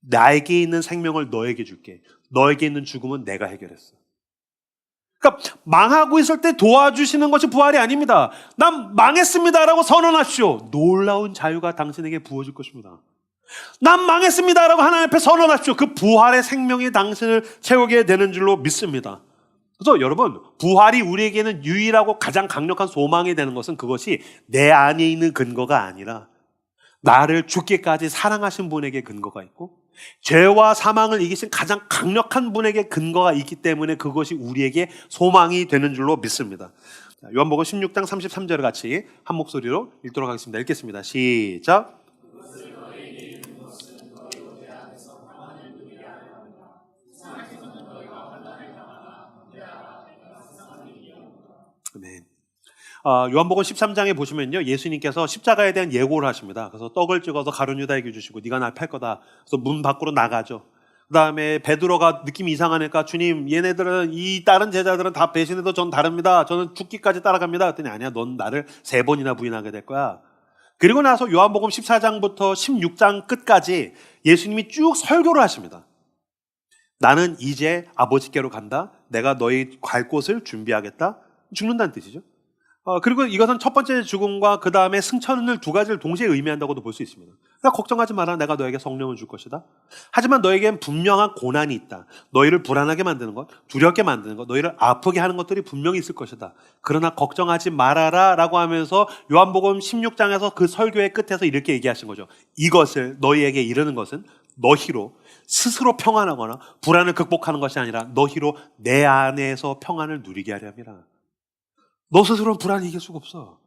나에게 있는 생명을 너에게 줄게. 너에게 있는 죽음은 내가 해결했어. 그러니까 망하고 있을 때 도와주시는 것이 부활이 아닙니다. 난 망했습니다라고 선언하십시오. 놀라운 자유가 당신에게 부어질 것입니다. 난 망했습니다라고 하나님 앞에 선언하십시오. 그 부활의 생명이 당신을 채우게 되는 줄로 믿습니다. 그래서 여러분, 부활이 우리에게는 유일하고 가장 강력한 소망이 되는 것은 그것이 내 안에 있는 근거가 아니라 나를 죽기까지 사랑하신 분에게 근거가 있고 죄와 사망을 이기신 가장 강력한 분에게 근거가 있기 때문에 그것이 우리에게 소망이 되는 줄로 믿습니다. 요한복음 16장 33절을 같이 한 목소리로 읽도록 하겠습니다. 읽겠습니다. 시작. 아멘. 요한복음 13장에 보시면요, 예수님께서 십자가에 대한 예고를 하십니다. 그래서 떡을 찍어서 가룟 유다에게 주시고 네가 날 팔 거다. 그래서 문 밖으로 나가죠. 그 다음에 베드로가 느낌이 이상하니까 주님, 얘네들은 이 다른 제자들은 다 배신해도 전 다릅니다. 저는 죽기까지 따라갑니다. 그랬더니 아니야, 넌 나를 3번이나 부인하게 될 거야. 그리고 나서 요한복음 14장부터 16장 끝까지 예수님이 쭉 설교를 하십니다. 나는 이제 아버지께로 간다. 내가 너희 갈 곳을 준비하겠다. 죽는다는 뜻이죠. 그리고 이것은 첫 번째 죽음과 그 다음에 승천을 두 가지를 동시에 의미한다고도 볼 수 있습니다. 그러니까 걱정하지 마라. 내가 너에게 성령을 줄 것이다. 하지만 너에겐 분명한 고난이 있다. 너희를 불안하게 만드는 것, 두렵게 만드는 것, 너희를 아프게 하는 것들이 분명히 있을 것이다. 그러나 걱정하지 말아라 라고 하면서 요한복음 16장에서 그 설교의 끝에서 이렇게 얘기하신 거죠. 이것을 너희에게 이르는 것은 너희로 스스로 평안하거나 불안을 극복하는 것이 아니라 너희로 내 안에서 평안을 누리게 하려 함이라. 너 스스로는 불안을 이길 수가 없어.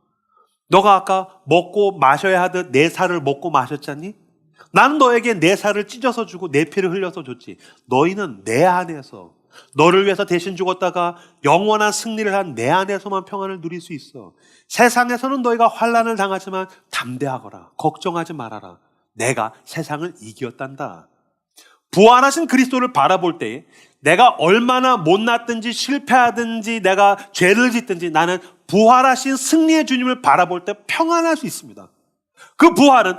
너가 아까 먹고 마셔야 하듯 내 살을 먹고 마셨잖니? 나는 너에게 내 살을 찢어서 주고 내 피를 흘려서 줬지. 너희는 내 안에서 너를 위해서 대신 죽었다가 영원한 승리를 한 내 안에서만 평안을 누릴 수 있어. 세상에서는 너희가 환난을 당하지만 담대하거라. 걱정하지 말아라. 내가 세상을 이겼단다. 부활하신 그리스도를 바라볼 때에 내가 얼마나 못났든지 실패하든지 내가 죄를 짓든지 나는 부활하신 승리의 주님을 바라볼 때 평안할 수 있습니다. 그 부활은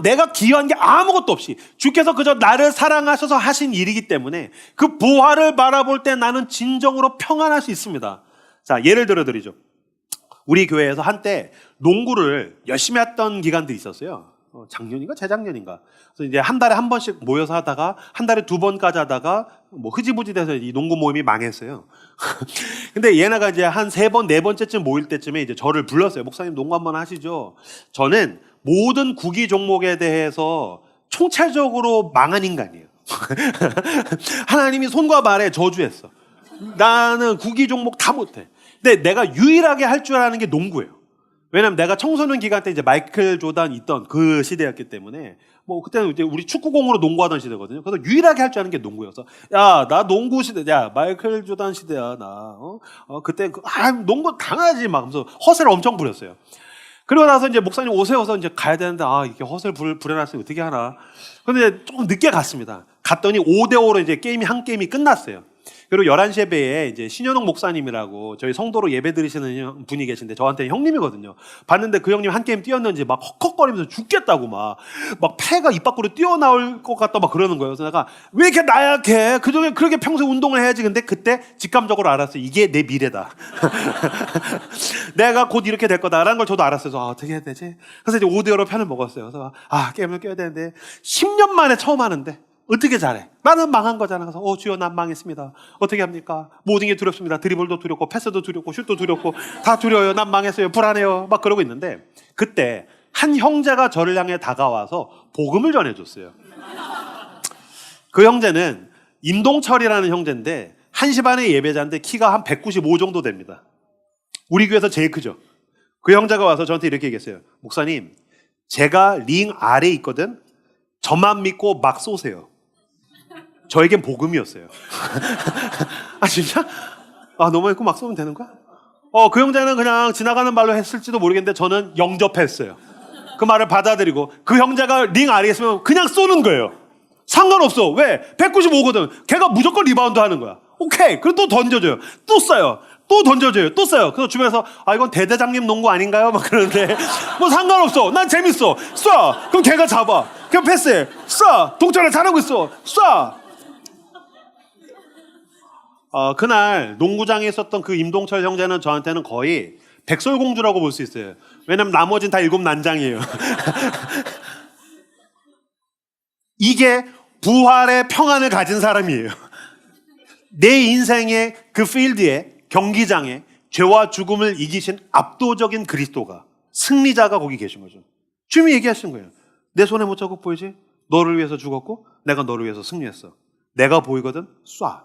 내가 기여한 게 아무것도 없이 주께서 그저 나를 사랑하셔서 하신 일이기 때문에 그 부활을 바라볼 때 나는 진정으로 평안할 수 있습니다. 자, 예를 들어 드리죠. 우리 교회에서 한때 농구를 열심히 했던 기간들이 있었어요. 작년인가 재작년인가. 그래서 이제 한 달에 한 번씩 모여서 하다가 한 달에 두 번까지 하다가 뭐 흐지부지 돼서 이 농구 모임이 망했어요. 근데 얘네가 이제 한 세 번, 네 번째쯤 모일 때쯤에 이제 저를 불렀어요. 목사님 농구 한번 하시죠. 저는 모든 구기 종목에 대해서 총체적으로 망한 인간이에요. 하나님이 손과 발에 저주했어. 나는 구기 종목 다 못해. 근데 내가 유일하게 할 줄 아는 게 농구예요. 왜냐면 내가 청소년 기간 때 이제 마이클 조단 있던 그 시대였기 때문에 뭐 그때는 이제 우리 축구공으로 농구하던 시대거든요. 그래서 유일하게 할 줄 아는 게 농구여서 야, 나 농구 시대, 야, 마이클 조단 시대야, 나. 그때 농구 당하지 막 하면서 허세를 엄청 부렸어요. 그러고 나서 이제 목사님 오세요서 이제 가야 되는데 이렇게 허세를 부려놨으면 어떻게 하나. 근데 조금 늦게 갔습니다. 갔더니 5대5로 이제 한 게임이 끝났어요. 그리고 11시 예배에 이제 신현옥 목사님이라고 저희 성도로 예배 드리시는 분이 계신데 저한테 형님이거든요. 봤는데 그 형님 한 게임 뛰었는지 막 헉헉거리면서 죽겠다고 막 폐가 입 밖으로 뛰어나올 것 같다 막 그러는 거예요. 그래서 내가 왜 이렇게 나약해? 그중에 그렇게 평소에 운동을 해야지. 근데 그때 직감적으로 알았어요. 이게 내 미래다. 내가 곧 이렇게 될 거다라는 걸 저도 알았어요. 그래서 어떻게 해야 되지? 그래서 이제 5대5로 편을 먹었어요. 그래서 게임을 껴야 되는데 10년 만에 처음 하는데 어떻게 잘해? 나는 망한 거잖아. 그래서 주여 난 망했습니다. 어떻게 합니까? 모든 게 두렵습니다. 드리블도 두렵고 패스도 두렵고 슛도 두렵고 다 두려워요. 난 망했어요. 불안해요. 막 그러고 있는데 그때 한 형제가 저를 향해 다가와서 복음을 전해줬어요. 그 형제는 임동철이라는 형제인데 1시 반에 예배자인데 키가 한 195 정도 됩니다. 우리 교회에서 제일 크죠. 그 형제가 와서 저한테 이렇게 얘기했어요. 목사님, 제가 링 아래에 있거든. 저만 믿고 막 쏘세요. 저에겐 복음이었어요. 진짜? 너무 믿고 막 쏘면 되는 거야? 그 형제는 그냥 지나가는 말로 했을지도 모르겠는데 저는 영접했어요. 그 말을 받아들이고 그 형제가 링 아래에 있으면 그냥 쏘는 거예요. 상관없어. 왜? 195거든. 걔가 무조건 리바운드 하는 거야. 오케이. 그리고 또 던져줘요. 또 쏴요. 또 던져줘요. 또 쏴요. 그래서 주변에서 이건 대대장님 농구 아닌가요? 막 그러는데 뭐 상관없어. 난 재밌어. 쏴. 그럼 걔가 잡아. 그냥 패스해. 쏴. 동철아 잘하고 있어. 쏴. 그날 농구장에 있었던 그 임동철 형제는 저한테는 거의 백설공주라고 볼 수 있어요. 왜냐면 나머지는 다 일곱 난장이에요. 이게 부활의 평안을 가진 사람이에요. 내 인생의 그 필드에 경기장에 죄와 죽음을 이기신 압도적인 그리스도가 승리자가 거기 계신 거죠. 주님이 얘기하신 거예요. 내 손에 못 자국 보이지? 너를 위해서 죽었고 내가 너를 위해서 승리했어. 내가 보이거든? 쏴.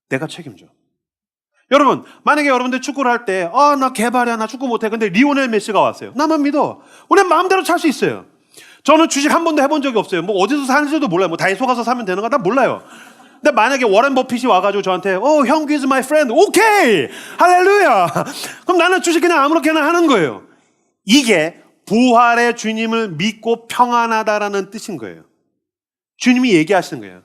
내가 책임져. 여러분, 만약에 여러분들 축구를 할 때 나 개발이야, 나 축구 못해. 근데 리오넬 메시가 왔어요. 나만 믿어. 우리 마음대로 찰 수 있어요. 저는 주식 한 번도 해본 적이 없어요. 뭐 어디서 사는지도 몰라요. 뭐 다이소 가서 사면 되는 거 난 몰라요. 근데 만약에 워렌 버핏이 와가지고 저한테 형 is my friend. 오케이! 할렐루야! 그럼 나는 주식 그냥 아무렇게나 하는 거예요. 이게 부활의 주님을 믿고 평안하다라는 뜻인 거예요. 주님이 얘기하시는 거예요.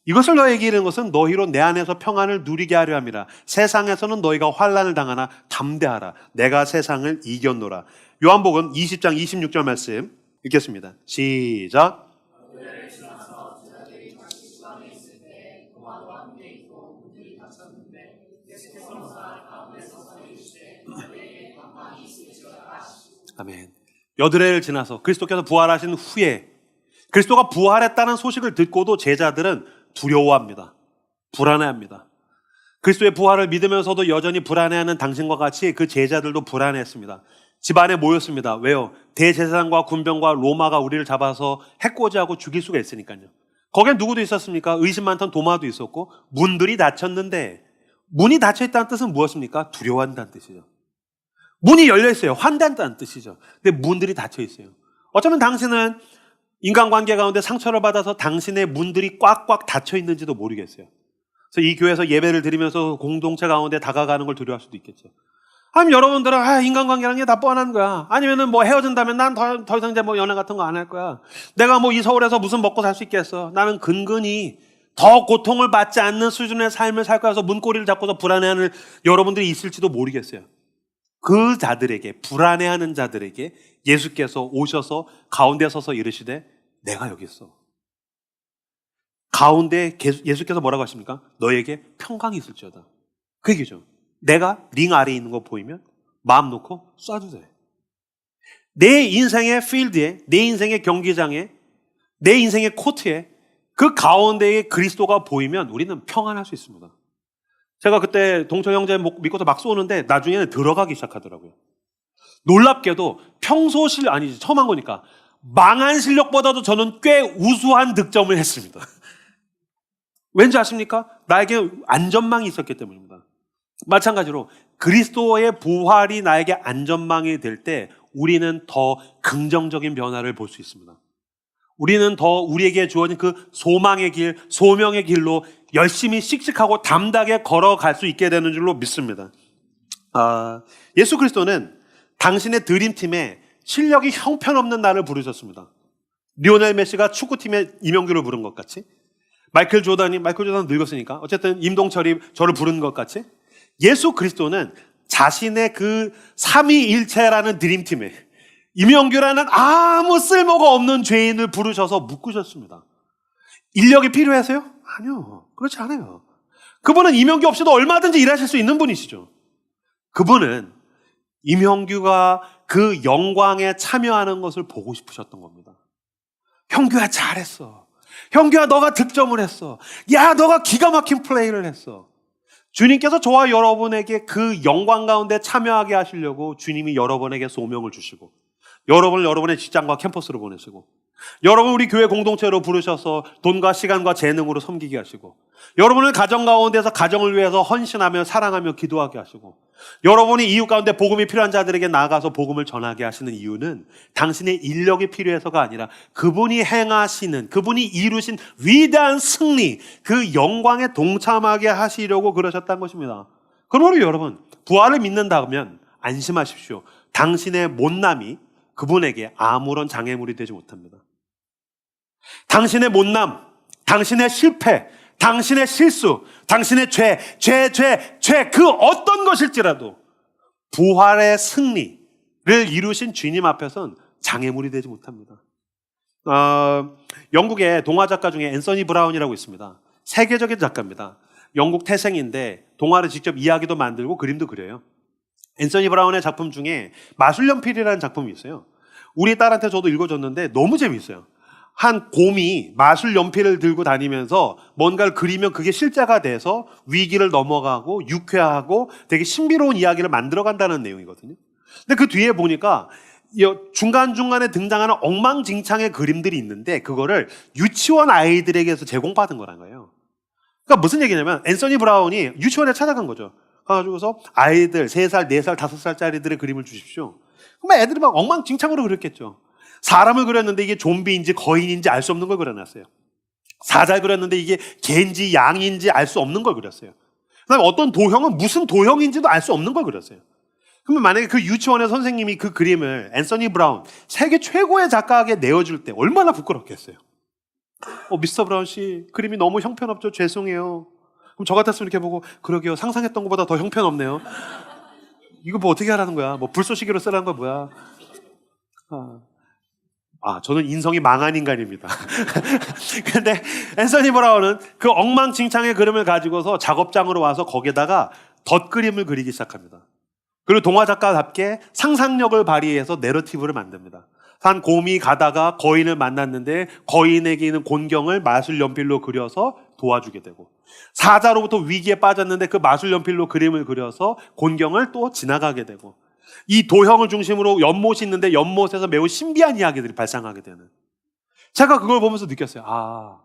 이것을 너에게 이르는 것은 너희로 내 안에서 평안을 누리게 하려 함이라. 세상에서는 너희가 환난을 당하나 담대하라. 내가 세상을 이겼노라. 요한복음 20장 26절 말씀 읽겠습니다. 시작. 아멘. 여드레를 지나서 그리스도께서 부활하신 후에 그리스도가 부활했다는 소식을 듣고도 제자들은 두려워합니다. 불안해합니다. 그리스도의 부활을 믿으면서도 여전히 불안해하는 당신과 같이 그 제자들도 불안해했습니다. 집안에 모였습니다. 왜요? 대제사장과 군병과 로마가 우리를 잡아서 해코지하고 죽일 수가 있으니까요. 거기에 누구도 있었습니까? 의심 많던 도마도 있었고 문들이 닫혔는데 문이 닫혀있다는 뜻은 무엇입니까? 두려워한다는 뜻이죠. 문이 열려있어요. 환대한다는 뜻이죠. 근데 문들이 닫혀있어요. 어쩌면 당신은 인간관계 가운데 상처를 받아서 당신의 문들이 꽉꽉 닫혀 있는지도 모르겠어요. 그래서 이 교회에서 예배를 드리면서 공동체 가운데 다가가는 걸 두려워할 수도 있겠죠. 아니면 여러분들은 인간관계라는 게 다 뻔한 거야. 아니면은 뭐 헤어진다면 난 더 이상 이제 뭐 연애 같은 거 안 할 거야. 내가 뭐 이 서울에서 무슨 먹고 살 수 있겠어. 나는 근근히 더 고통을 받지 않는 수준의 삶을 살 거라서 문고리를 잡고서 불안해하는 여러분들이 있을지도 모르겠어요. 그 자들에게, 불안해하는 자들에게 예수께서 오셔서 가운데 서서 이르시되 내가 여기 있어. 가운데 예수께서 뭐라고 하십니까? 너에게 평강이 있을지어다. 그 얘기죠. 내가 링 아래에 있는 거 보이면 마음 놓고 쏴도 돼. 내 인생의 필드에, 내 인생의 경기장에, 내 인생의 코트에 그 가운데에 그리스도가 보이면 우리는 평안할 수 있습니다. 제가 그때 동철 형제 믿고서 막 쏘는데 나중에는 들어가기 시작하더라고요. 놀랍게도 처음 한 거니까 망한 실력보다도 저는 꽤 우수한 득점을 했습니다. 왠지 아십니까? 나에게 안전망이 있었기 때문입니다. 마찬가지로 그리스도의 부활이 나에게 안전망이 될 때 우리는 더 긍정적인 변화를 볼 수 있습니다. 우리는 더 우리에게 주어진 그 소망의 길, 소명의 길로 열심히 씩씩하고 담대하게 걸어갈 수 있게 되는 줄로 믿습니다. 예수 그리스도는 당신의 드림팀에 실력이 형편없는 나를 부르셨습니다. 리오넬 메시가 축구팀에 이명규를 부른 것 같이, 마이클 조던은 늙었으니까 어쨌든 임동철이 저를 부른 것 같이, 예수 그리스도는 자신의 그 삼위일체라는 드림팀에 이명규라는 아무 쓸모가 없는 죄인을 부르셔서 묶으셨습니다. 인력이 필요해서요? 아니요. 그렇지 않아요. 그분은 이명규 없이도 얼마든지 일하실 수 있는 분이시죠. 그분은 이명규가 그 영광에 참여하는 것을 보고 싶으셨던 겁니다. 형규야 잘했어. 형규야 너가 득점을 했어. 야 너가 기가 막힌 플레이를 했어. 주님께서 저와 여러분에게 그 영광 가운데 참여하게 하시려고 주님이 여러분에게 소명을 주시고 여러분을 여러분의 직장과 캠퍼스로 보내시고 여러분 우리 교회 공동체로 부르셔서 돈과 시간과 재능으로 섬기게 하시고 여러분을 가정 가운데서 가정을 위해서 헌신하며 사랑하며 기도하게 하시고 여러분이 이웃 가운데 복음이 필요한 자들에게 나아가서 복음을 전하게 하시는 이유는 당신의 인력이 필요해서가 아니라 그분이 행하시는, 그분이 이루신 위대한 승리, 그 영광에 동참하게 하시려고 그러셨다는 것입니다. 그러므로 여러분, 부활을 믿는다면 안심하십시오. 당신의 못남이 그분에게 아무런 장애물이 되지 못합니다. 당신의 못남, 당신의 실패, 당신의 실수, 당신의 죄, 그 어떤 것일지라도 부활의 승리를 이루신 주님 앞에서는 장애물이 되지 못합니다. 영국의 동화 작가 중에 앤서니 브라운이라고 있습니다. 세계적인 작가입니다. 영국 태생인데 동화를 직접 이야기도 만들고 그림도 그려요. 앤서니 브라운의 작품 중에 마술연필이라는 작품이 있어요. 우리 딸한테 저도 읽어줬는데 너무 재미있어요. 한 곰이 마술 연필을 들고 다니면서 뭔가를 그리면 그게 실제가 돼서 위기를 넘어가고 유쾌하고 되게 신비로운 이야기를 만들어간다는 내용이거든요. 근데 그 뒤에 보니까 중간중간에 등장하는 엉망진창의 그림들이 있는데 그거를 유치원 아이들에게서 제공받은 거란 거예요. 그러니까 무슨 얘기냐면 앤서니 브라운이 유치원에 찾아간 거죠. 가가지고서 아이들 3살, 4살, 5살짜리들의 그림을 주십시오. 그러면 애들이 막 엉망진창으로 그렸겠죠. 사람을 그렸는데 이게 좀비인지 거인인지 알 수 없는 걸 그려놨어요. 사자를 그렸는데 이게 개인지 양인지 알 수 없는 걸 그렸어요. 그다음에 어떤 도형은 무슨 도형인지도 알 수 없는 걸 그렸어요. 그러면 만약에 그 유치원의 선생님이 그 그림을 앤서니 브라운, 세계 최고의 작가에게 내어줄 때 얼마나 부끄럽겠어요. 미스터 브라운 씨, 그림이 너무 형편없죠. 죄송해요. 그럼 저 같았으면 이렇게 보고, 그러게요. 상상했던 것보다 더 형편없네요. 이거 뭐 어떻게 하라는 거야? 뭐 불쏘시개로 쓰라는 거야, 뭐야? 저는 인성이 망한 인간입니다. 근데 앤서니 브라운은 그 엉망진창의 그림을 가지고서 작업장으로 와서 거기에다가 덧그림을 그리기 시작합니다. 그리고 동화 작가답게 상상력을 발휘해서 내러티브를 만듭니다. 한 곰이 가다가 거인을 만났는데 거인에게 있는 곤경을 마술 연필로 그려서 도와주게 되고, 사자로부터 위기에 빠졌는데 그 마술 연필로 그림을 그려서 곤경을 또 지나가게 되고, 이 도형을 중심으로 연못이 있는데 연못에서 매우 신비한 이야기들이 발생하게 되는, 제가 그걸 보면서 느꼈어요.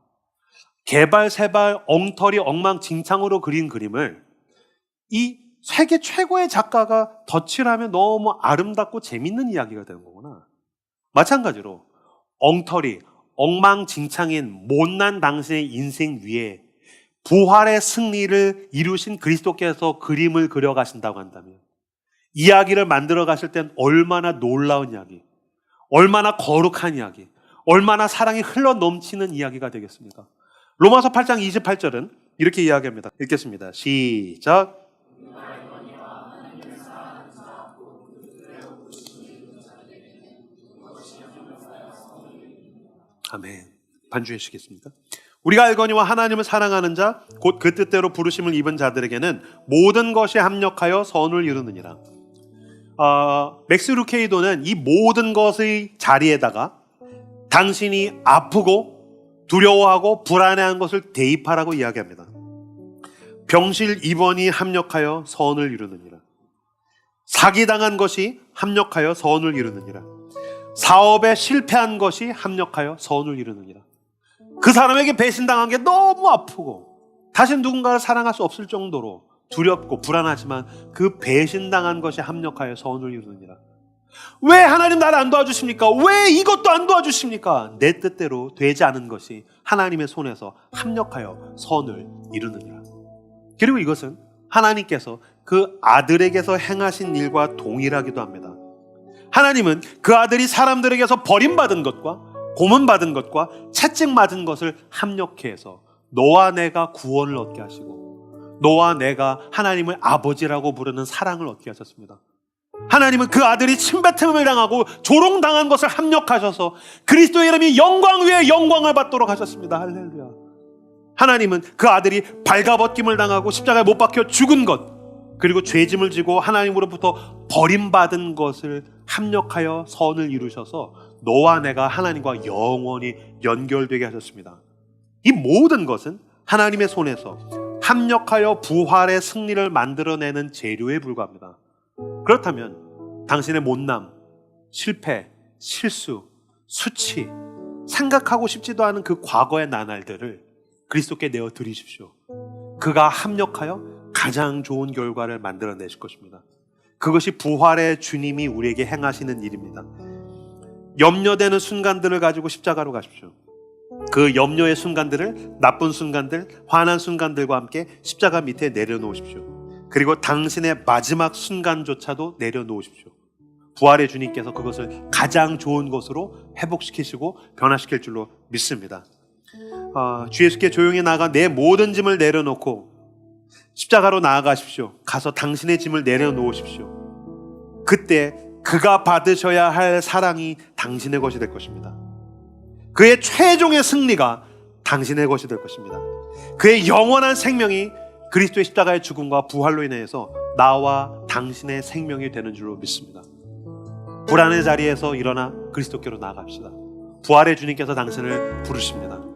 개발, 세발, 엉터리, 엉망진창으로 그린 그림을 이 세계 최고의 작가가 덧칠하면 너무 아름답고 재밌는 이야기가 되는 거구나. 마찬가지로 엉터리, 엉망진창인 못난 당신의 인생 위에 부활의 승리를 이루신 그리스도께서 그림을 그려가신다고 한다면 이야기를 만들어 가실 땐 얼마나 놀라운 이야기, 얼마나 거룩한 이야기, 얼마나 사랑이 흘러 넘치는 이야기가 되겠습니까? 로마서 8장 28절은 이렇게 이야기합니다. 읽겠습니다. 시작. 아멘. 반주해 주시겠습니까? 우리가 알거니와 하나님을 사랑하는 자, 곧 그 뜻대로 부르심을 입은 자들에게는 모든 것이 합력하여 선을 이루느니라. 맥스 루케이도는 이 모든 것의 자리에다가 당신이 아프고 두려워하고 불안해한 것을 대입하라고 이야기합니다. 병실 입원이 합력하여 선을 이루느니라. 사기당한 것이 합력하여 선을 이루느니라. 사업에 실패한 것이 합력하여 선을 이루느니라. 그 사람에게 배신당한 게 너무 아프고 다시는 누군가를 사랑할 수 없을 정도로 두렵고 불안하지만 그 배신당한 것이 합력하여 선을 이루느니라. 왜 하나님 나를 안 도와주십니까? 왜 이것도 안 도와주십니까? 내 뜻대로 되지 않은 것이 하나님의 손에서 합력하여 선을 이루느니라. 그리고 이것은 하나님께서 그 아들에게서 행하신 일과 동일하기도 합니다. 하나님은 그 아들이 사람들에게서 버림받은 것과 고문받은 것과 채찍맞은 것을 합력해서 너와 내가 구원을 얻게 하시고 너와 내가 하나님을 아버지라고 부르는 사랑을 얻게 하셨습니다. 하나님은 그 아들이 침뱉음을 당하고 조롱당한 것을 합력하셔서 그리스도의 이름이 영광 위에 영광을 받도록 하셨습니다. 할렐루야. 하나님은 그 아들이 발가벗김을 당하고 십자가에 못 박혀 죽은 것, 그리고 죄짐을 지고 하나님으로부터 버림받은 것을 합력하여 선을 이루셔서 너와 내가 하나님과 영원히 연결되게 하셨습니다. 이 모든 것은 하나님의 손에서 합력하여 부활의 승리를 만들어내는 재료에 불과합니다. 그렇다면 당신의 못남, 실패, 실수, 수치, 생각하고 싶지도 않은 그 과거의 나날들을 그리스도께 내어 드리십시오. 그가 합력하여 가장 좋은 결과를 만들어내실 것입니다. 그것이 부활의 주님이 우리에게 행하시는 일입니다. 염려되는 순간들을 가지고 십자가로 가십시오. 그 염려의 순간들을, 나쁜 순간들, 화난 순간들과 함께 십자가 밑에 내려놓으십시오. 그리고 당신의 마지막 순간조차도 내려놓으십시오. 부활의 주님께서 그것을 가장 좋은 것으로 회복시키시고 변화시킬 줄로 믿습니다. 주 예수께 조용히 나가 내 모든 짐을 내려놓고 십자가로 나아가십시오. 가서 당신의 짐을 내려놓으십시오. 그때 그가 받으셔야 할 사랑이 당신의 것이 될 것입니다. 그의 최종의 승리가 당신의 것이 될 것입니다. 그의 영원한 생명이 그리스도의 십자가의 죽음과 부활로 인해서 나와 당신의 생명이 되는 줄로 믿습니다. 불안의 자리에서 일어나 그리스도께로 나아갑시다. 부활의 주님께서 당신을 부르십니다.